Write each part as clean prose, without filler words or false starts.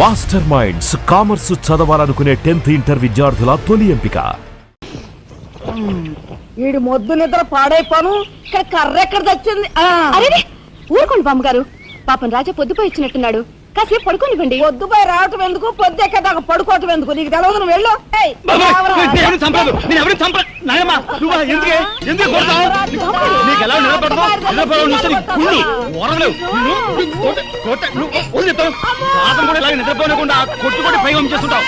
Master minds commerce చదవాలనుకునే 10th inter విద్యార్థుల తొలి ఎంపిక. వీడి మొద్దు నిద్ర పాడైపోను. ఇక్కడ కర్ర ఎక్కడ తెచ్చింది? అరే ఊరుకోండి బామ్మగారు, పాపం రాజా పొద్దుపోయి ఇచ్చినట్టున్నాడు, కాసేపు పడుకోనివ్వండి. పొద్దుపై రావటం ఎందుకు, పొద్దు ఎక్కదాకా పడుకోవటం ఎందుకు? నీకు తెలవదు, నువ్వు వెళ్ళు. నిద్రపోనకుండా కొట్టుకొని పైవం చేస్తుంటావు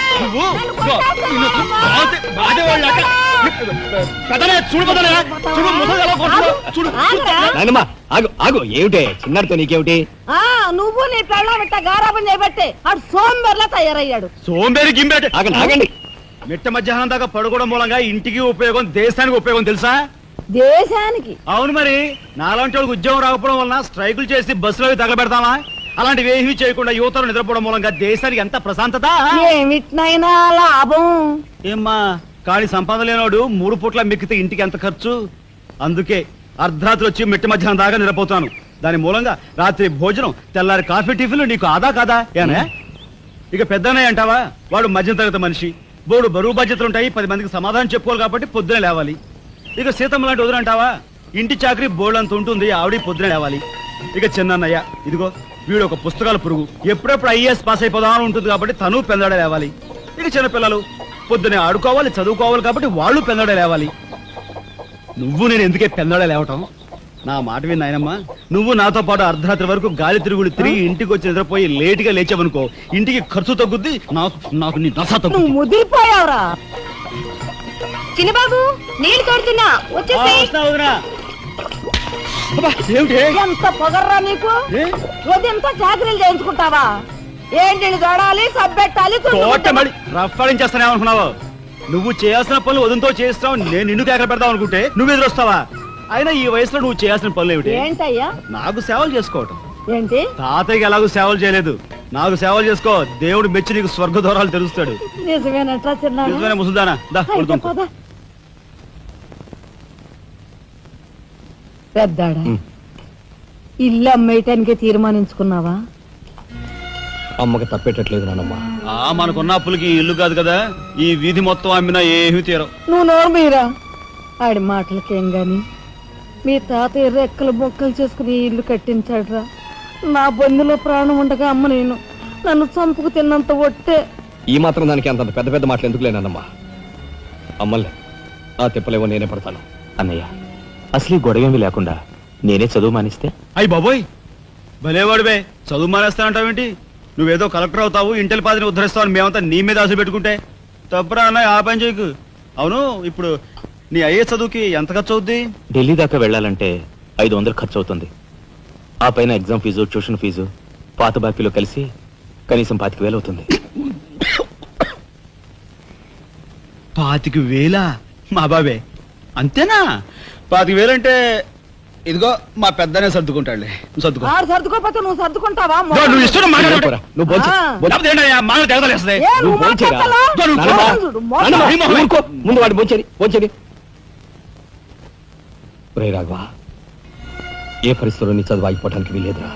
ఏమిటే చిన్నడితో నీకేమిటి? నువ్వు నీ పెళ్ళం ఇట్ట గారాబం చేయబట్టే ఆడు సోంబేర్లా తయారయ్యాడు. సోంబేరి గింబేట ఆగండి. మిట్ట మధ్యాహ్నం దాకా పడుకోవడం మూలంగా ఇంటికి ఉపయోగం, దేశానికి ఉపయోగం తెలుసా? దేశానికి? అవును మరి. నాలాంటి వాళ్ళకి ఉద్యోగం రాకపోవడం వలన స్ట్రైకులు చేసి బస్సులో తగలబెడతామా? అలాంటివి ఏమీ చేయకుండా యువతలు నిద్రపోవడం మూలంగా దేశానికి ఎంత ప్రశాంతత. ఏమిటినైనా లాభం. ఏమ్మా కానీ సంపాదన లేనోడు 3 పూట్ల మిక్కితే ఇంటికి ఎంత ఖర్చు? అందుకే అర్ధరాత్రి వచ్చి మిట్ట మధ్యాహ్నం దాకా నిద్రపోతాను. దాని మూలంగా రాత్రి భోజనం, తెల్లారి కాఫీ, టిఫిన్లు నీకు ఆదా కాదా? ఏనే ఇక పెద్దనే అంటావా? వాడు మధ్య తరగతి మనిషి, బోడు బరువు బాధ్యతలు ఉంటాయి, 10 మందికి సమాధానం చెప్పుకోవాలి కాబట్టి పొద్దునే లేవాలి. ఇక సీతమ్మ లాంటి వదిన అంటావా? ఇంటి చాకరీ బోర్డు అంత ఉంటుంది, ఆవిడ పొద్దునే లేవాలి. ఇక చిన్నయ్య ఇదిగో వీడు ఒక పుస్తకాల పురుగు, ఎప్పుడెప్పుడు ఐఏఎస్ పాస్ అయిపోదామని ఉంటుంది కాబట్టి తను పెందడే లేవాలి. ఇక చిన్నపిల్లలు పొద్దునే ఆడుకోవాలి, చదువుకోవాలి కాబట్టి వాళ్ళు పెందడే లేవాలి. నువ్వు నేను ఎందుకే పెందడే లేవటం? నా మాట విన్నాయనమ్మా, నువ్వు నాతో పాటు అర్ధరాత్రి వరకు గాలి తిరుగుడు తిరిగి ఇంటికి వచ్చి నిద్రపోయి లేటుగా లేచావనుకో, ఇంటికి ఖర్చు తగ్గుద్ది, నాకు నీ నస తగ్గుద్ది. ముదిరిపోయావురా. చిన్నబాబు నీళ్లు తోడుతున్నా, ఎంత పొగర్రా నీకు? ఉదయంతో చాకరీలు చేయించుకుంటావా? ఏంటి దొడాలి, సబ్బెట్టాలి, రఫాడించేస్తానేమనుకున్నావు? నువ్వు చేయాల్సిన పనులు ఉదయంతో చేస్తావు, నేను నిన్ను కేకలు పెడతావు అనుకుంటే నువ్వు ఎదురొస్తావా? అయినా ఈ వయసులో నువ్వు చేయాల్సిన పనులు ఏమిటి? ఏంటయ్యా? నాకు సేవలు చేసుకోవటం. ఏంటి? తాతయ్యకి ఎలాగో సేవలు చేయలేదు, నాకు సేవలు చేసుకో. దేవుడు మెచ్చి నీకు స్వర్గ దూరాలు తెలుస్తాడు. నిజమేనట్రా చిన్న? నిజమే ముసుదానా. పెద్దాడా, ఇల్లు అమ్మేయటానికి తీర్మానించుకున్నావా? అమ్మకి తప్పేటట్లేదు నానమ్మా. మనకున్న అప్పులకి ఇల్లు కాదు కదా, ఈ వీధి మొత్తం అమ్మినా ఏమీ తీరం. నువ్వు నోరు మీరా. ఆడి మాటలకేం గాని మీ తాతయ్య రెక్కలు బొక్కలు చేసుకుని ఇల్లు కట్టించాడురా. నా బొందులో ప్రాణం ఉండగా అమ్మ నేను నన్ను చంపుకు తిన్నంత ఒట్టే. ఈ మాత్రం దానికి అంత పెద్ద పెద్ద మాటలు ఎందుకు లేనమ్మా? అమ్మలే ఆ తిప్పలేవో నేనే పడతాను. అన్నయ్య అసలు గొడవేమీ లేకుండా నేనే చదువు మానిస్తే? అయ్యి బాబోయ్, భలేవాడివే, చదువు మానేస్తానంటావేంటి? నువ్వేదో కలెక్టర్ అవుతావు, ఇంటెల్ పాదిని ఉద్ధరిస్తావు అని మేమంతా నీ మీద ఆశ పెట్టుకుంటే తప్పురా అన్న. ఆ పని చేయకు. అవును, ఇప్పుడు నీ అయ్యే చదువుకి ఎంత ఖర్చు అవుద్ది? ఢిల్లీ దాకా వెళ్ళాలంటే 500 ఖర్చు అవుతుంది. ఆ పైన ఎగ్జామ్ ఫీజు, ట్యూషన్ ఫీజు, పాత బాకీలో కలిసి కనీసం 25,000 అవుతుంది. 25,000? మా బాబే అంతేనా? 25,000 అంటే ఇదిగో మా పెద్దనే సర్దుకుంటాడులే. సర్దుకో. సర్దుకోపోతే నువ్వు సర్దుకుంటావా? నువ్వు ఇష్టం మాట్లాడు. ముందు వాడి బోంచేది. రే రాఘవ, ఏ పరిస్థితుల్లో నీ చదువు ఆగిపోవటానికి వీలేదురా.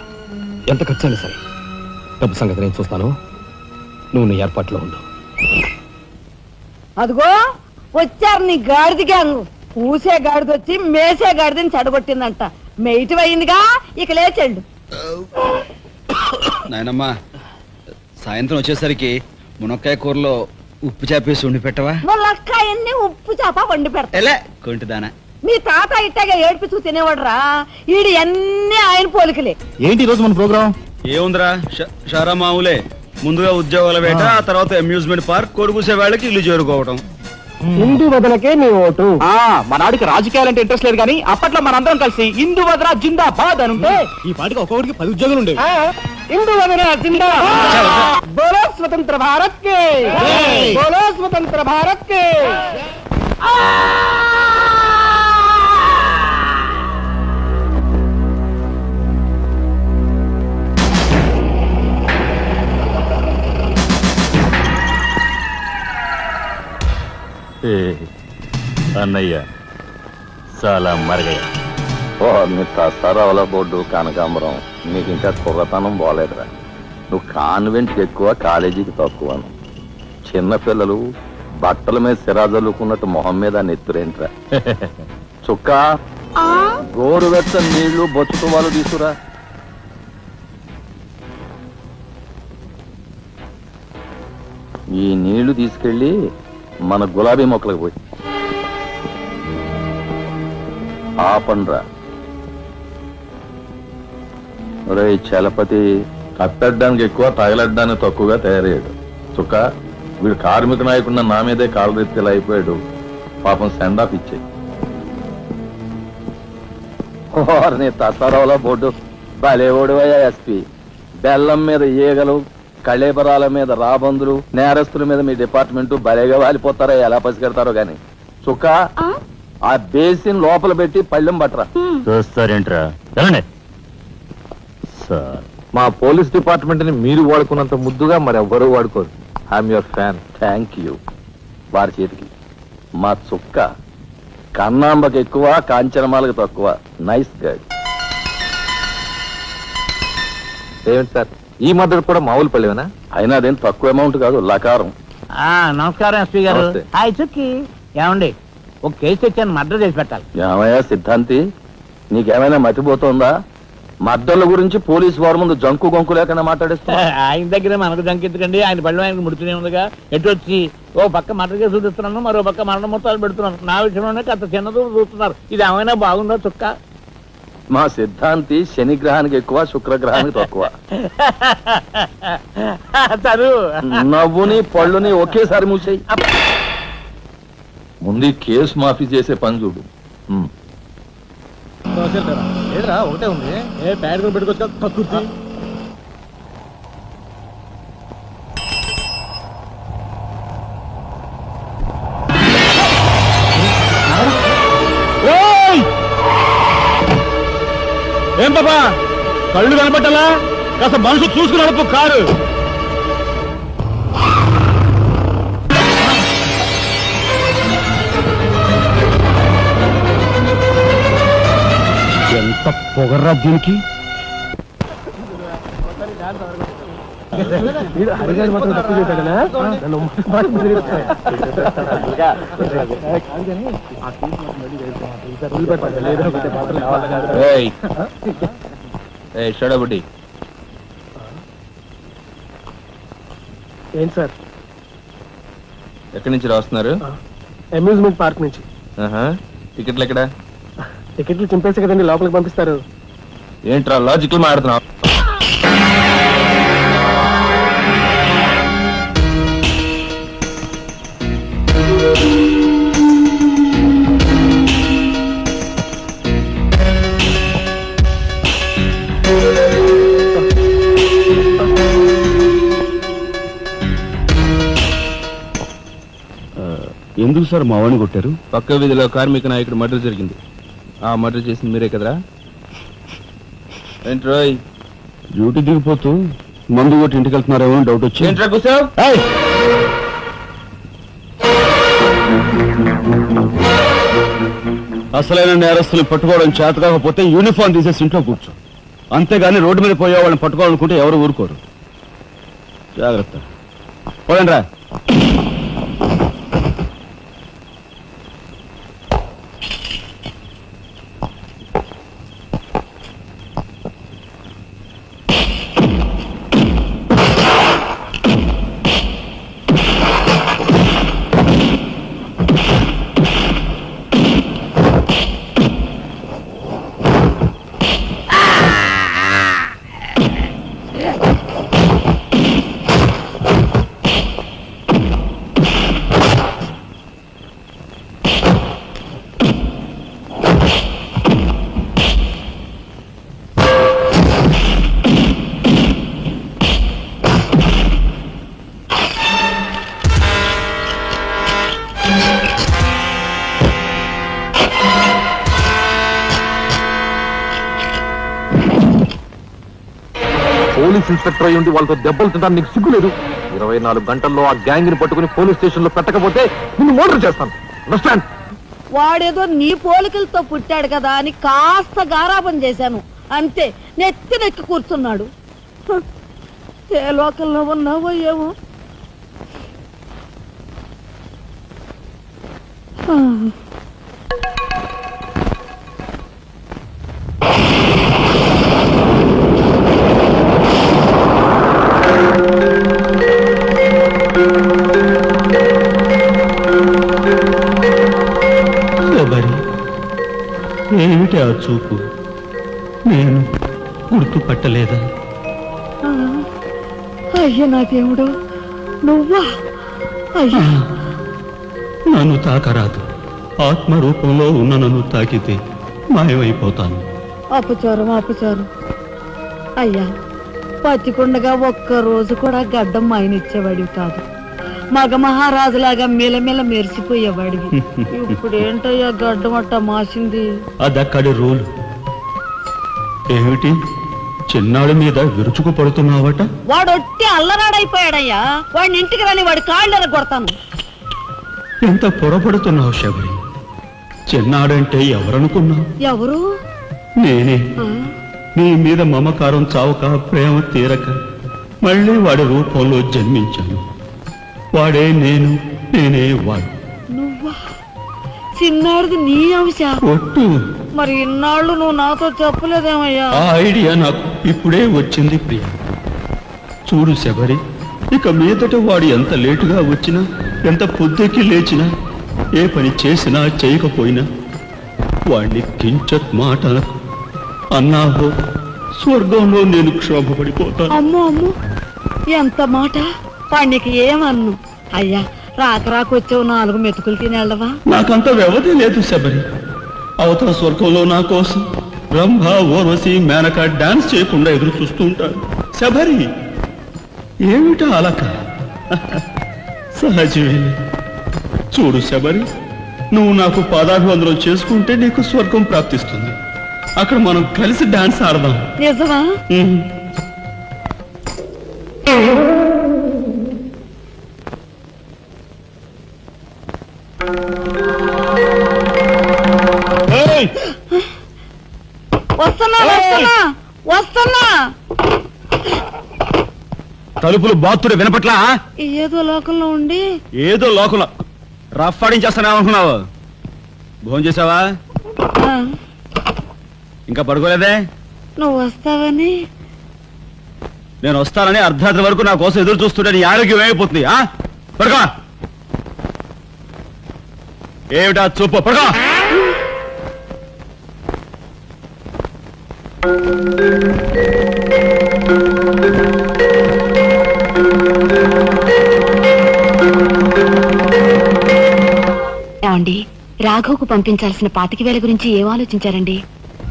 ఎంత ఖర్చైనా సరే డబ్బు సంగతి నేను చూస్తాను, నువ్వు నీ ఏర్పాట్లో ఉండు. అదిగో వచ్చారు నీ గాడిద గ్యాంగ్. పూసే గాడిద వచ్చి మేసే గాడిదని చెడగొట్టిందంట. మెయిటివ్ అయిందిగా, ఇక లేచండు. నాయనమ్మా, సాయంత్రం వచ్చేసరికి మునక్కాయ కూరలో ఉప్పు చేపేసి వండి పెట్టవా? మునక్కాయన్ని ఉప్పు చేప వండి పెడతా. కొంటిదానా, మీ తాత ఇట్టగా ఏడిపిస్తూ తినేవాడురా. ఈడు అన్ని ఆయన పోలికలే. ఏంటి ఈ రోజు మన ప్రోగ్రామ్? ఏముందిరా, షారా మామూలే. ముందుగా ఉద్యోగాల వేట, ఆ తర్వాత అమ్యూజ్మెంట్ పార్క్, కొడుకుసే వాళ్ళకి ఇల్లు చేరుకోవటం. హిందూ వదలకే నీ ఓటు. మనాడికి రాజకీయాలంటే ఇంట్రెస్ట్ లేదు కానీ అప్పట్లో మనందరం కలిసి హిందూ వదల జిందాబాద్ అని ఉంటే ఈ పాటికి ఒక్కొక్కడికి 10 ఉద్యోగాలు ఉండేవి. హిందూ వదల జిందాబాద్. బోలో స్వతంత్ర భారత్ కే, బోలో స్వతంత్ర భారత్ కే. అన్నయ్య చాలా మరగయ్య. ఓ మీ తస్తారావుల బొడ్డు కనకాంబరం, నీకు ఇంకా కుర్రతనం పోలేదురా. నువ్వు కాన్వెంట్కి ఎక్కువ కాలేజీకి తక్కువ. చిన్నపిల్లలు బట్టల మీద సిరాజల్లుకున్నట్టు మొహం మీద నెత్తురేంట్రా. చుక్క గోరువెచ్చని నీళ్లు బొచ్చుతో వాళ్ళు తీసుకురా. ఈ నీళ్లు తీసుకెళ్ళి మన గులాబీ మొక్కలకు పోయి ఆపండ్రా. ఒరే చలపతి కప్పెట్టడానికి ఎక్కువ తగలడ్డానికి తక్కువగా తయారయ్యాడు. చుక్క వీడు కార్మిక నాయకుడిన నా మీదే కాలరెత్తిలా అయిపోయాడు. పాపం సెండాఫ్ ఇచ్చే. నీ తసారావులో బోర్డు బలేవోడువయ్యా ఎస్పీ. బెల్లం మీద ఈగలు, కళేబరాల మీద రాబందులు, నేరస్తుల మీద మీ డిపార్ట్మెంట్ భలేగా వాలిపోతారో ఎలా పసిగడతారో గాని. చుక్క ఆ బేసిన్ లోపల పెట్టి పళ్ళెం పట్టరా. చూస్తారేంట్రా సార్? మా పోలీస్ డిపార్ట్మెంట్ ని మీరు వాడుకున్నంత ముద్దుగా మరి ఎవ్వరూ వాడుకోరు. I'm your fan. Thank you. వారి చేతికి మా చుక్క కన్నాంబకి ఎక్కువ, కాంచనమాలకు తక్కువ. Nice guide. ఏమిటి సార్ ఈ మద్దతు కూడా మామూలు పళ్ళేనా? అయినా అదేం తక్కువ అమౌంట్ కాదు, లకారం. నమస్కారం ఎస్పీ గారు. నమస్తే. హాయ్ చుక్కి. ఏమండి ఒక కేసు తెచ్చాను, మర్డర్ చేసి పెట్టాలి. ఏమయ్యా సిద్ధాంతి, నీకేమైనా మతిపోతుందా? మద్దళ్ళ గురించి పోలీసు వారి ముందు జంకు గొంకు లేకుండా మాట్లాడేస్తా. ఆయన దగ్గర మనకు జంకెత్తుకండి, ఆయన పళ్ళు ఆయనకు ముడుతూనే ఉందిగా. ఎటు వచ్చి ఓ పక్క మర్డర్ కేసు చూపిస్తున్నాను, మరో పక్క మరణ మొత్తాలు పెడుతున్నాను. నా విషయంలోనే అంత చిన్నదో చూస్తున్నారు. ఇది ఏమైనా బాగుందో చుక్క? మా సిద్ధాంతి శనిగ్రహానికి ఎక్కువ, శుక్రగ్రహానికి తక్కువ. చదువు నవ్వుని పళ్ళుని ఒకేసారి మూసేయి. ముందు కేసు మాఫీ చేసే పని చూడు. ఒకటే ఉంది. ఏ ప్యాడ్ పెట్టుకొచ్చా కక్కుర్తి. ఏం బాబా కళ్ళు కనపట్టాలా? కాస్త మనసు చూసుకుని నడుపు కారు. ఎంత పొగర్రా దీనికి. షడబుడ్డి ఏంటి సార్? ఎక్కడి నుంచి రాస్తున్నారు? అమ్యూజ్మెంట్ పార్క్ నుంచి. టికెట్లు ఎక్కడ? టికెట్లు చింపేసి కదండి లోపలికి పంపిస్తారు. ఏంట్రా లాజికల్ మాట్లాడుతున్నావు? ఎందుకు సార్ మా వాడిని కొట్టారు? పక్క వీధిలో కార్మిక నాయకుడు మర్డర్ జరిగింది. ఆ మర్డర్ చేసింది మీరే కదరా? ఏంట్రోయ్ డ్యూటీ దిగిపోతూ మందు కొట్టి ఇంటికి వెళ్తున్నారేమో డౌట్ వచ్చి. ఏంట్రా కూర్చోవ్? అసలైన నేరస్తులు పట్టుకోవడం చేత కాకపోతే యూనిఫామ్ తీసేసి ఇంట్లో కూర్చో. అంతేగాని రోడ్డు మీద పోయే వాళ్ళని పట్టుకోవాలనుకుంటే ఎవరు ఊరుకోరు. జాగ్రత్త. పోదండి రా. పోలీస్ ఇన్స్పెక్టర్ అయ్యి ఉండి వాళ్ళతో దెబ్బలు తింటాను నీకు సిగ్గులేదు? 24 గంటల్లో ఆ గ్యాంగ్ ని పట్టుకుని పోలీస్ స్టేషన్ లో పెట్టకపోతే నిన్ను మర్డర్ చేస్తాను. అండర్స్టాండ్? వాడేదో నీ పోలికలతో పుట్టాడు కదా అని కాస్త గారాబం చేశాను అంతే. నెత్తి నెక్కి కూర్చున్నాడు. ఏ లోకంలో ఉన్నావో ఏమో. ఏమిటి ఆ చూపు? నేను గుర్తుపట్టలేదా? అయ్యా నా దేవుడు, నువ్వా? అయ్యా నన్ను తాకరాదు. ఆత్మరూపంలో ఉన్న నన్ను తాకితే మాయమైపోతాను. అపచారం అపచారం. అయ్యా పచ్చికుండగా ఒక్క రోజు కూడా గడ్డం మాయనిచ్చేవాడివి కాదు. మగ మహారాజులాగా మెలమెల మెరిసిపోయేవాడివి. ఇప్పుడు ఏంటయ్యా గడ్డం అట్ట మాసింది? అదక్కడి రూలు. ఏమిటి చిన్నాడి మీద విరుచుకు పడుతున్నావట? వాడు ఒట్టి అల్లరాడైపోయాడయ్యా. వాడిని ఇంటికి రాని వాడి కాళ్ళని కొడతాను. ఎంత పొరపడుతున్నావు శబరి? చిన్నాడంటే ఎవరనుకున్నావు? ఎవరు? నేనే. నీ మీద మమకారం చావక, ప్రేమ తీరక మళ్ళీ వాడి రూపంలో జన్మించాను. వాడే నేను, నేనే వాడు. నువ్వా? చిన్నాడిది నీ అంశ? ఒట్టు. మరి ఇన్నాళ్ళు నువ్వు నాతో చెప్పలేదేమయ్యా? ఆ ఐడియా నాకు ఇప్పుడే వచ్చింది ప్రియ. చూడు శబరి, ఇక మీదట వాడు ఎంత లేటుగా వచ్చినా, ఎంత పొద్దుకి లేచినా, ఏ పని చేసినా చేయకపోయినా వాడిని కించత్ మాట అన్నాహో స్వర్గంలో నేను క్షోభపడిపోతాను. అమ్మో అమ్మో, ఎంత మాట! వాడికి ఏమన్ను? అయ్యా రాకొచ్చావు 4 మెతుకులు తినేళ్ళవా? నాకంత వ్యవధి లేదు శబరి. అవతల స్వర్గంలో నా కోసం బ్రహ్మ, ఊర్వశి, మేనక డాన్స్ చేయకుండా ఎదురు చూస్తూ ఉంటారు. శబరి ఏమిటా అలక? సహజమే. చూడు శబరి, నువ్వు నాకు పాదాభివందనం చేసుకుంటే నీకు స్వర్గం ప్రాప్తిస్తుంది. అక్కడ మనం కలిసి డాన్స్ ఆడదాం. నిజమా? వస్తున్నా వస్తున్నా వస్తున్నా. తలుపులు బాత్తుడు వినపట్లా? ఏదో లోకంలో ఉండి ఏదో లోకంలో రఫ్ ఆడించేస్తానేమనుకున్నావు? భోజనం చేసావా? ఇంకా పడుకోలేదే? నువ్వు వస్తావని. నేను వస్తానని అర్ధరాత్రి వరకు నా కోసం ఎదురు చూస్తుంటే నీ ఆరోగ్యం ఏమైపోతుంది? పడుకో. ఏమిటా చూపు? పడుకో. ఏమండి, రాఘవ్కు పంపించాల్సిన 25,000 గురించి ఏం ఆలోచించారండి?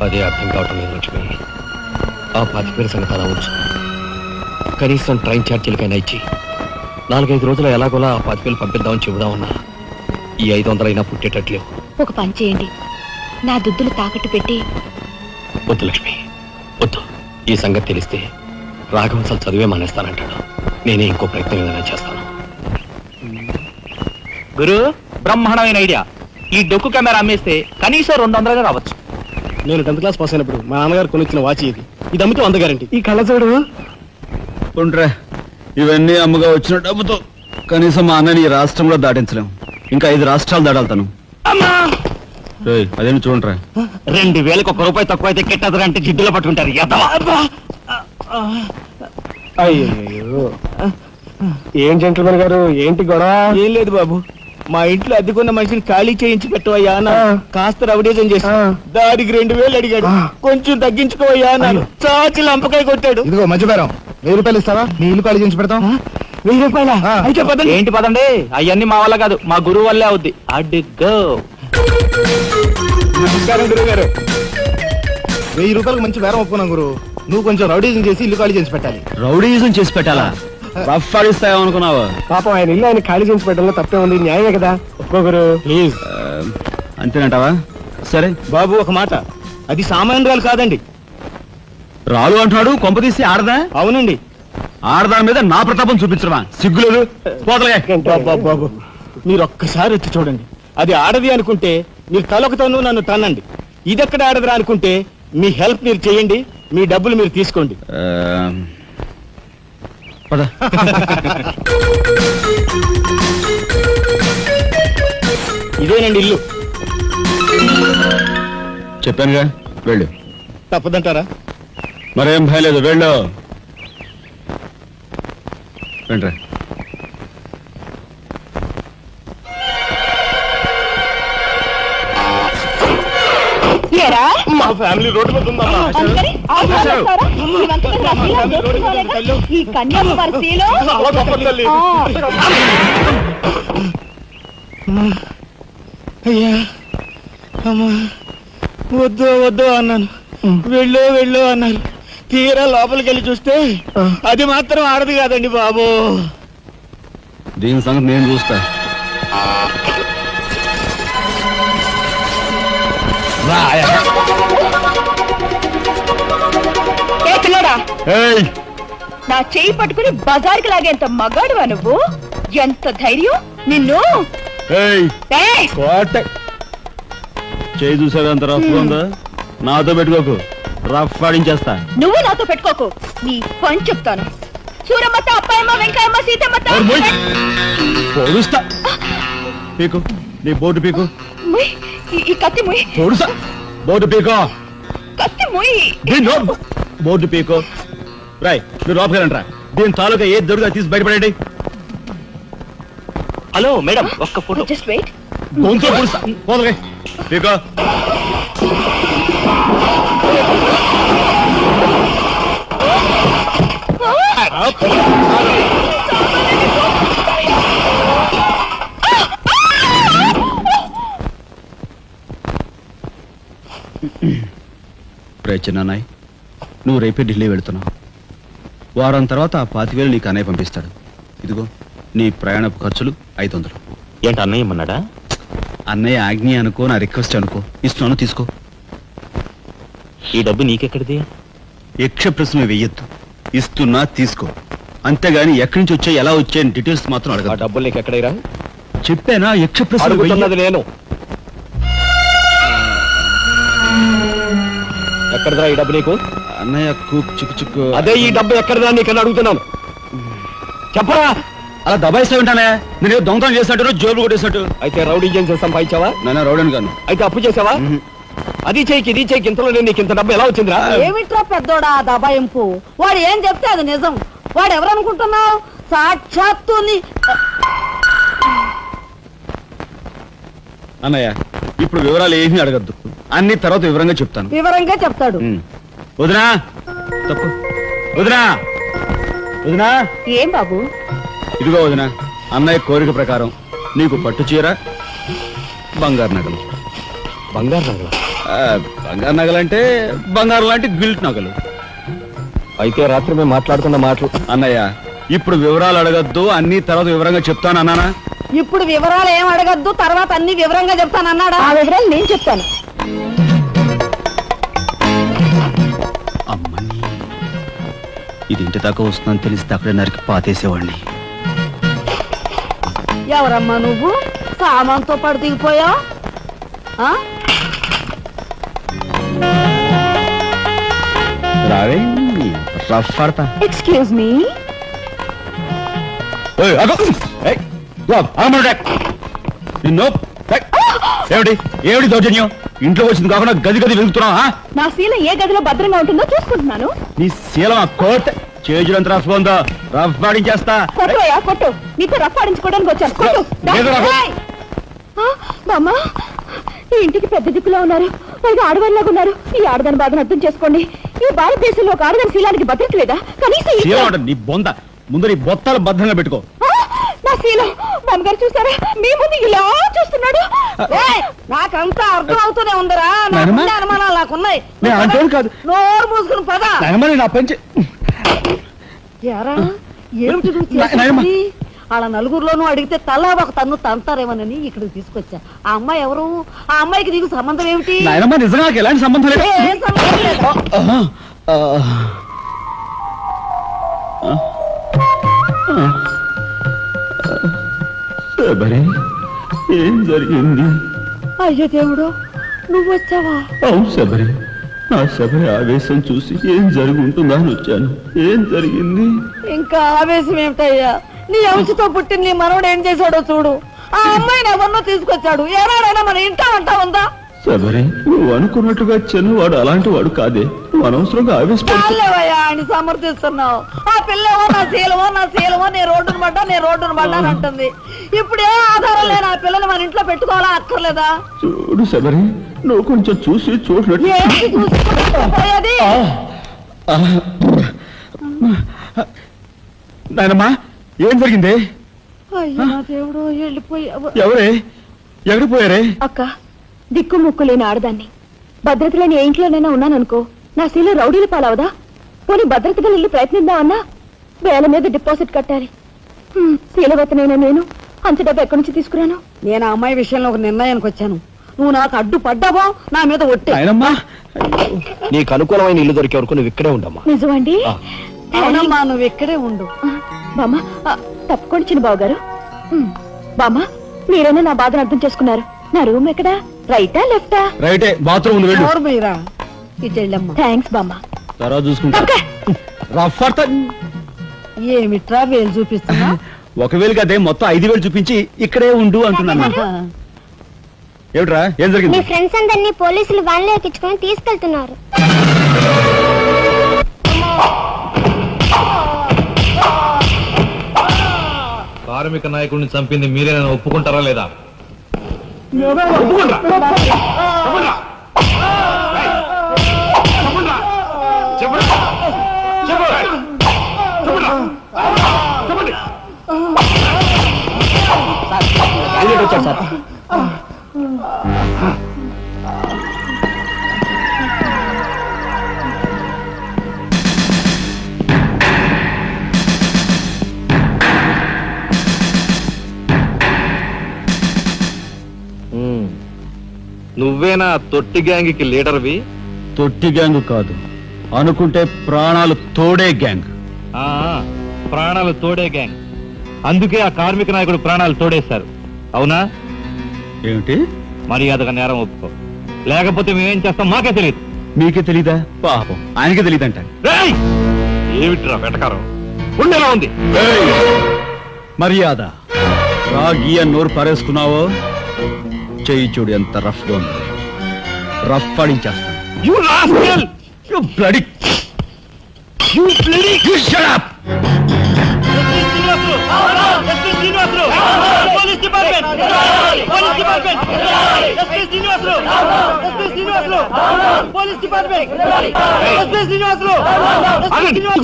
అదే అర్థం కావటం లేదు లక్ష్మి. ఆ 25,000 సంగతి అలా ఉంచు. కనీసం ట్రైన్ ఛార్జీలకైనా ఇచ్చి 4-5 రోజులు ఎలాగోలా ఆ 25,000 పంపిద్దామని చెబుదామన్నా ఈ 500 అయినా పుట్టేటట్లేవు. ఒక పని చేయండి, నా దుద్దులు తాకట్టు పెట్టి. వద్దు లక్ష్మి, వద్దు. ఈ సంగతి తెలిస్తే రాఘవ అసలు చదివే మానేస్తానంటాడు. నేనే ఇంకో ప్రయత్నం ఏదైనా చేస్తాను. గురు, బ్రహ్మాండమైన ఐడియా. ఈ డొక్కు కెమెరా అమ్మేస్తే కనీసం 200 రావచ్చు. నేను 10th క్లాస్ పాస్ అయినప్పుడు మా నాన్నగారు కొనిచ్చిన వాచ్ ఇది. ఇది అమ్మితే 100 గ్యారెంటీ. ఈ కళ్ళజోడు ఉంట్రా, ఇవన్నీ అమ్మగా వచ్చిన డబ్బుతో కనీసం మా అన్నని ఈ రాష్ట్రంలో దాటించలేం. ఇంకా 5 రాష్ట్రాలు దాడాలతాను. అదేమి చూడండిరా. 2,000కి 1 రూపాయి తక్కువ అయితే కెట్టదురా అంటే జిడ్డులో పట్టుకుంటారు. అయ్యో, ఏం జెంట్లమన్ గారు, ఏంటి గొడవ? ఏం లేదు బాబు, మా ఇంట్లో అద్దెకున్న మనిషిని ఖాళీ చేయించి పెట్టవయ్యా అన్న. కాస్త రవిడేజం చేసి దానికి 2,000 అడిగాడు. కొంచెం తగ్గించుకోవయ్యా అన్నాను. చాచి లంపకాయ కొట్టాడు. ఇదిగో మధ్య బేరం, 1000 రూపాయలు ఇస్తావా? నీ ఇల్లు ఖాళీ చేయించి పెడతాం. 1000 రూపాయల? అయితే పదండి. ఏంటి పదండి, అవన్నీ మా వల్ల కాదు, మా గురువు వల్లే అవుద్ది. అడ్డుగో. నమస్కారం గురువు గారు. 1000 రూపాయలకు మంచి బేరం ఒప్పుకున్నాం గురు. నువ్వు కొంచెం రౌడీజం చేసి ఇల్లు ఖాళీ చేసి పెట్టాలి. రౌడీజం చేసి పెట్టాలా? రఫ్ ఆడిస్తాయేమనుకున్నావా? పాపం ఆయన ఇల్లు ఆయన ఖాళీ చేసి పెట్టడంలో తప్పే ఉంది. న్యాయమే కదా, ఒప్పుకో గురు ప్లీజ్. అంతేనంటావా? సరే బాబు, ఒక మాట, అది సామాన్యురాలు కాదండి. రాలు అంటున్నాడు. కొంప తీసి ఆడదా? అవునండి. ఆడదాని మీద నా ప్రతాపం చూపించడమా? సిగ్గులేదు. బాబు, మీరు ఒక్కసారి వచ్చి చూడండి. అది ఆడది అనుకుంటే మీరు తలొకతోనూ నన్ను తన్నండి. ఇదెక్కడ ఆడదురా అనుకుంటే మీ హెల్ప్ మీరు చేయండి, మీ డబ్బులు మీరు తీసుకోండి. పద. ఇదేనండి ఇల్లు. చెప్పానుగా వెళ్ళు. తప్పదంటారా? మరేం భయం లేదు, వెళ్ళు. రండి. ఏరా మా ఫ్యామిలీ రోడ్డు మీద ఉందమ్మా. అందుకని ఆలోచిస్తారా? ఇవంతా నా శీలం దోచుకోలేక ఈ కన్యాకుమారి శీలం. చాలా గొప్ప తల్లి. అయ్యా అమ్మా, వద్దు వద్దు అన్నాను, వెళ్ళు వెళ్ళు అన్నారు. తీరా లోపలికి వెళ్ళి చూస్తే అది మాత్రం ఆడదు కాదండి బాబు. దీని సంగతి నేను చూస్తా. ఏ పిల్లడా, ఏయ్, నా చేయి పట్టుకుని బజార్కి లాగేంత మగాడువా నువ్వు? ఎంత ధైర్యం నిన్ను! ఏయ్, ఏయ్! కోట. చేయి చూసావు ఎంత రఫ్ ఉందా? నాతో పెట్టుకోకు, రఫ్ ఆడించేస్తా. నువ్వు నాతో పెట్టుకోకు, నీ పని చెప్తాను. సూరమ్మత, అప్పాయమ్మ, వెంకాయమ్మ, సీతమ్మత. పొడుస్తా. పీకు, నీ బోర్డు పీకు. ముయ్, ఈ కత్తి ముయ్, పొడుస్తా. బోర్డు పీకో. కత్తి ముయ్. బోర్డు పీకో. రాయ్, మీరు లోపలికి రండి రా. దీని తాలూకా ఏది దొరుకుతా తీసి బయటపడండి. హలో మేడం, ఒక్క ఫోటో. Just wait. గొంతు పొడుస్తా. పోదలే పీకో. చిన్నాయ్, నువ్వు రేపే ఢిల్లీ వెళుతున్నావు. వారం తర్వాత ఆ 25,000 నీకు అన్నయ్య పంపిస్తాడు. ఇదిగో నీ ప్రయాణపు ఖర్చులు 500. ఏంటి అన్నయ్య ఏమన్నాడా? అన్నయ్య ఆజ్ఞ అనుకో, నా రిక్వెస్ట్ అనుకో. ఇస్తున్నాను, తీసుకో. ఈ డబ్బు నీకెక్కడిది? యక్ష ప్రశ్న వెయ్యొద్దు. ఇస్తున్నా, తీసుకో. అంతేగాని ఎక్కడి నుంచి వచ్చాయి, ఎలా వచ్చాయని డీటెయిల్స్ మాత్రం ఆ అడగ. డబ్బులు నీకు ఎక్కడైరా? చెప్పానా, యక్ష ప్రశ్న అడుగుతున్నది నేను. ఎక్కడదా ఈ డబ్బు నీకు? అన్నయ్య చిక్కు చిక్కు. అదే ఈ డబ్బు ఎక్కడదా నీకన్నా అడుగుతున్నాను, చెప్పరా. అలా దబాయిస్తా ఉంటానే. నేను దొంగతనం చేసినట్టు, జోబులు కొట్టేసినట్టు. అయితే రౌడీ చేసి సంపాదించావా? నాన్న రౌడన్ గాను. అయితే అప్పు చేసావా? అది చేయికి ఇది చేయికి ఇంతలో నేను నీకు ఇంత డబ్బు ఎలా వచ్చిందిరా? ఏమిట్రా పెద్దోడా దబాయింపు? వాడు ఏం చెప్తే అది నిజం. వాడు ఎవరనుకుంటున్నావు? సాక్షాత్తు అన్నయ్య, ఇప్పుడు వివరాలు ఏమీ అడగద్దు. అన్ని తర్వాత వివరంగా చెప్తాను. వివరంగా చెప్తాడు. వదినా, తప్పు. వదినా, వదినా. ఏం బాబు? ఇదిగో వదినా, అన్నయ్య కోరిక ప్రకారం నీకు పట్టు చీర, బంగారు నగలు. బంగారు నగలు? బంగారు నగలంటే బంగారు లాంటి గిల్ట్ నగలు. అయితే రాత్రి మేము మాట్లాడుకున్న మాటలు. అన్నయ్య, ఇప్పుడు వివరాలు అడగద్దు, అన్ని తర్వాత వివరంగా చెప్తాను అన్నానా? ఇప్పుడు వివరాలు ఏం అడగద్దు, తర్వాత అన్ని వివరంగా చెప్తానన్నాడా? ఆ వివరాలు నేను చెప్తాను. అమ్మని, ఇది ఇంటి దాకా వస్తుందని తెలిస్తే అక్కడే నరికి పాతేసేవాడిని. ఎవరమ్మా నువ్వు? సామాన్తో పాటు దిగిపోయా? రావే, రఫ్ ఆడతా. Excuse me. ఏమిటి ఏమిటి దౌర్జన్యం? ఇంట్లో వచ్చింది కాకుండా గది గది వెళ్తున్నావా? నా శీలం ఏ గదిలో భద్రంగా ఉంటుందో చూసుకుంటున్నాను. నీ శీలం ఆ కోట్ చేజులంత రఫ్ ఉందో, రఫ్ ఆడించేస్తా. కొట్టుయా కొట్టు, నీతో రఫ్ ఆడించుకోవడానికి వచ్చాను. కొట్టు. లేదు నాకు. బామ్మ, ఈ ఇంటికి పెద్ద దిక్కులో ఉన్నారు, పైగా ఆడవాళ్ళలాగా ఉన్నారు. ఈ ఆడదాని బాధను అర్థం చేసుకోండి. ఈ భారతదేశంలో ఒక ఆడదాని శీలానికి భద్రత లేదా? కనీసం శీలం అంటే నీ బొంద. ముందు నీ బొత్తాలు భద్రంగా పెట్టుకో. నా శీలం బామ్మగారు చూసారా? మీ ముందు ఇలా చూస్తున్నాడు. నాకంతా అర్థం అవుతూనే ఉందిరా. నాయనమ్మ? నాకు అనుమానాలు నాకున్నాయి. నేను అంటేం కాదు. నోరు మూసుకుని పద. నా పంచి ఎరా, ఏమిటి నువ్వు నాయనమ్మ. చేసేది? వాళ్ళ నలుగురిలోనూ అడిగితే తలా ఒక తన్ను తంతారేమోనని ఇక్కడికి తీసుకొచ్చా. ఆ అమ్మాయి ఎవరు? ఆ అమ్మాయికి నీకు సంబంధం ఏమిటి? నాయనమ్మ, నిజంగా నాకు ఎలాంటి సంబంధం లేదు. ఏం సంబంధం లేదు. శబరి, ఏం జరిగింది? అయ్యో దేవుడు, నువ్వు వచ్చావా? అవును శబరి, నా శబరి ఆవేశం చూసి ఏం జరుగుంటుందా అని వచ్చాను. ఏం జరిగింది? ఇంకా ఆవేశం ఏమిటయ్యా, నీ అంశతో పుట్టిన నీ మనవడు ఏం చేశాడో చూడు. ఆ అమ్మాయిని ఎవరినో తీసుకొచ్చాడు. ఏనాడైనా మన ఇంటా అంటా ఉందా? శబరి, నువ్వు అనుకున్నట్టుగా చిన్నవాడు అలాంటి వాడు కాదే. నువ్వు అనవసరంగా ఆవేశపడుతు. చాలేవయ్యా అని సమర్థిస్తున్నావు. ఆ పిల్లేమో నా శీలమో నీ రోడ్డును పడ్డా అని అంటుంది. ఇప్పుడు ఏ ఆధారం లేని ఆ పిల్లని మన ఇంట్లో పెట్టుకోవాలా అక్కర్లేదా? చూడు శబరి, నువ్వు కొంచెం చూసి చూడలేదు. ఏంటి చూసుకోపోయేది? నాయనమ్మా, ఏం జరిగింది? అయ్యో దేవుడు, వెళ్ళిపోయావు. ఎవరే? ఎక్కడికి పోయారే? అక్క, దిక్కు ముక్కు లేని ఆడదాన్ని, భద్రత లేని ఏ ఇంట్లోనైనా ఉన్నాననుకో, నా శీల రౌడీలు పాలవదా? పోనీ భద్రతగా ఇల్లు ప్రయత్నిద్దామన్నా వేల మీద డిపాజిట్ కట్టాలి. శీలవతనైనా నేను అంత డబ్బు ఎక్కడి నుంచి తీసుకురాను? నేను ఆ అమ్మాయి విషయంలో ఒక నిర్ణయానికి వచ్చాను. నువ్వు నాకు అడ్డు పడ్డావో నా మీద ఒట్టే. నాయనమ్మా, నీకు అనుకూలమైన ఇల్లు దొరికే వరకు నువ్వు ఇక్కడే ఉండమ్మా. నిజమండి? అవునమ్మా, నువ్వు ఇక్కడే ఉండు. బామ్మ, తప్పుకోండి చిన్న బాబు గారు. బామ్మ, మీరైనా నా బాధను అర్థం చేసుకున్నారు. నా రూమ్ ఎక్కడా? రైటా లెఫ్టా? రైటే, బాత్రూమ్ ఉంది, వెళ్ళు. ఎవరు మీరా? ఇటు వెళ్ళమ్మా. థ్యాంక్స్ బామ్మ. తర్వాత చూసుకుంటా. రఫ్ అర్థ. ఏమిట్రా వేలు చూపిస్తున్నా? ఒకవేళ అదే మొత్తం 5,000 చూపించి ఇక్కడే ఉండు అంటున్నాను. ఏమిట్రా, ఏం జరిగింది? మీ ఫ్రెండ్స్ అందరినీ పోలీసులు వ్యాన్లో ఎక్కించుకొని తీసుకెళ్తున్నారు. కార్మిక నాయకుడిని చంపింది మీరేనా ఒప్పుకుంటారా లేదా? నువ్వేనా తొట్టి గ్యాంగ్కి లీడర్వి? తొట్టి గ్యాంగ్ కాదు, అనుకుంటే ప్రాణాలు తోడే గ్యాంగ్. ప్రాణాలు తోడే గ్యాంగ్. అందుకే ఆ కార్మిక నాయకుడు ప్రాణాలు తోడేశారు, అవునా? ఏమిటి? మర్యాదగా నేరం ఒప్పుకో, లేకపోతే మేమేం చేస్తాం మాకే తెలియదు. మీకే తెలీదా? పాపం ఆయనకే తెలియదంట. ఏమిట్రా వెటకారం? ఉండేలా ఉంది. మర్యాద రాగి అని నోరు పారేసుకున్నావో చెయ్యి చూడు ఎంత రఫ్ గా ఉంది. రఫ్ పాడించేస్తాను. You rascal! You bloody... You bloody... You shut up!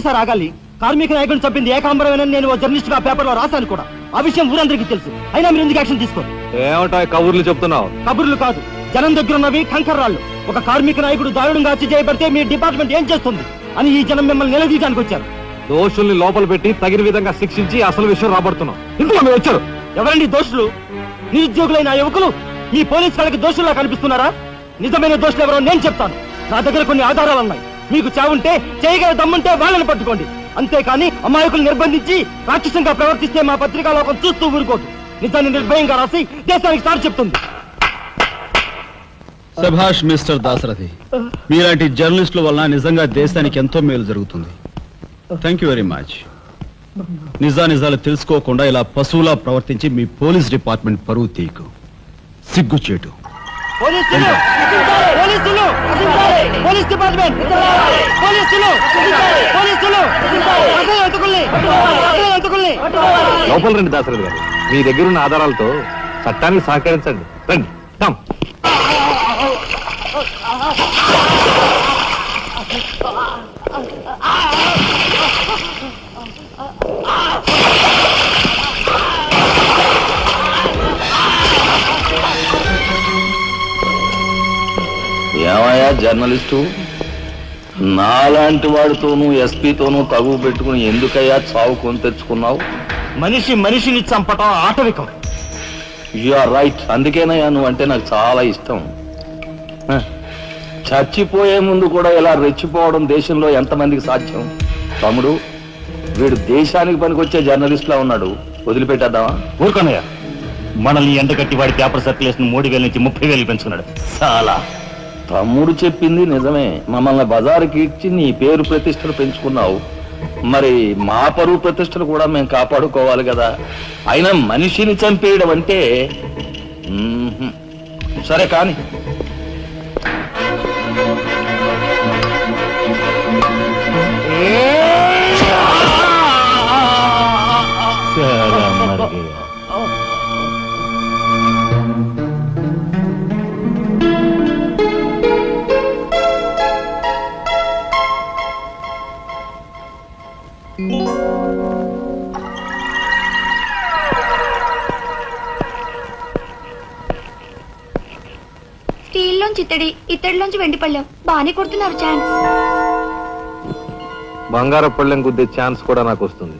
Sir ఆగాలి. కార్మిక నాయకుడిని చంపింది ఏకాంబరమేనని నేను జర్నలిస్ట్ గా పేపర్ లో రాశాను కూడా. ఆ విషయం ఊరందరికీ తెలుసు. అయినా మీరు ఎందుకు యాక్షన్ తీసుకోరు? ఏమంటా కబుర్లు చెప్తున్నావు? కబుర్లు కాదు, జనం దగ్గర ఉన్నవి కంకర్రాళ్ళు. ఒక కార్మిక నాయకుడు దారుణంగా హత్య చేయబడితే మీ డిపార్ట్మెంట్ ఏం చేస్తుంది అని ఈ జనం మిమ్మల్ని నిలదీయడానికి వచ్చారు. దోషుల్ని లోపల పెట్టి తగిన విధంగా శిక్షించి అసలు విషయం రాబడుతున్నాం. ఇందులో మీరు వచ్చారు. ఎవరండి దోషులు? నిరుద్యోగులైన ఆ యువకులు మీ పోలీస్ వాళ్ళకి దోషుల్లా కనిపిస్తున్నారా? నిజమైన దోషులు ఎవరో నేను చెప్తాను. నా దగ్గర కొన్ని ఆధారాలు ఉన్నాయి. మీకు చావుంటే చేయగల దమ్ముంటే వాళ్ళని పట్టుకోండి. అంతేకాని అమాయకులు నిర్బంధించి రాక్షసంగా ప్రవర్తిస్తే మా పత్రికా లోకం చూస్తూ ఊరుకోదు. నిజాన్ని నిర్భయంగా రాసి దేశానికి సార్ చెప్తుంది. సభాష్ మిస్టర్ దాశరథి, మీలాంటి జర్నలిస్టుల వలన నిజంగా దేశానికి ఎంతో మేలు జరుగుతుంది. Thank you very much. నిజాలు తెలుసుకోకుండా ఇలా పశువులా ప్రవర్తించి మీ పోలీస్ డిపార్ట్మెంట్ పరువు తీయకు. సిగ్గుచేటు. పోలీసులు! పోలీసులు! Police department! పోలీసులు! పోలీసులు! అసలు ఎంతకుల్ని! లోపల రండి దాశరథి గారు. మీ దగ్గర ఉన్న ఆధారాలతో చట్టానికి సహకరించండి. రండి. కమ్. ఏమయ్యా జర్నలిస్టు, నాలాంటి వాడితోనూ ఎస్పీతోనూ తగువ పెట్టుకుని ఎందుకయ్యా చావు కొని తెచ్చుకున్నావు? మనిషిని చంపటం ఆటవికం. You are right. అందుకేనయ్యా నువ్వంటే నాకు చాలా ఇష్టం. చచ్చిపోయే ముందు కూడా ఇలా రెచ్చిపోవడం దేశంలో ఎంతమందికి సాధ్యం? తమ్ముడు, వీడు దేశానికి పనికొచ్చే జర్నలిస్ట్లా ఉన్నాడు. వదిలిపెట్టేద్దామా? ఊరుకోనయ్యా, మనల్ని ఎండగట్టి వాడి పేపర్ సర్క్యులేషన్ 3,000 నుంచి 30,000 పెంచుకున్నాడు. చాలా తమ్ముడు చెప్పింది నిజమే. మమ్మల్ని బజారుకి ఇచ్చి నీ పేరు ప్రతిష్టలు పెంచుకున్నావు. మరి మా పరువు ప్రతిష్టలు కూడా మేము కాపాడుకోవాలి కదా. అయినా మనిషిని చంపేయడం అంటే సరే కాని. స్టీల్లోంచి ఇత్తడి, ఇత్తడిలోంచి వెండి పళ్ళెం. బాగానే కొడుతున్నారు ఛాన్స్. బంగారు పళ్ళెం గుద్దే ఛాన్స్ కూడా నాకు వస్తుంది.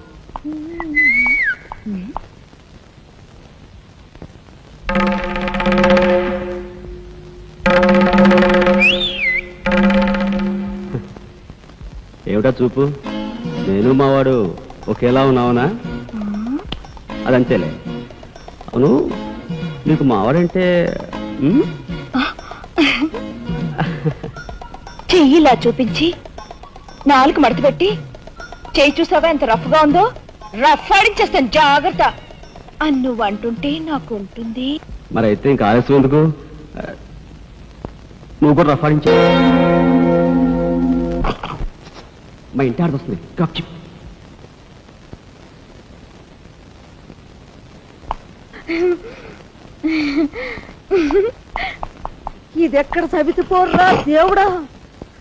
ఏమిటా చూపు? నేను మావాడు ఒకేలా ఉన్నావునా? అదంతేలే. అవును, నీకు మావాడంటే చెయ్యిలా చూపించి నాలుగు మడత పెట్టి చెయ్యి చూసావా ఎంత రఫ్ గా ఉందో? రఫ్ ఆడించేస్తాను, జాగ్రత్త. నువ్వు అంటుంటే నాకు ఉంటుంది. మరి అయితే ఇంకా ఆలస్యం ఎందుకు? నువ్వు కూడా రఫాడించా. మా ఇంటి ఆడదొస్తుంది. ఇది ఎక్కడ సవితి పోర్రా దేవుడా!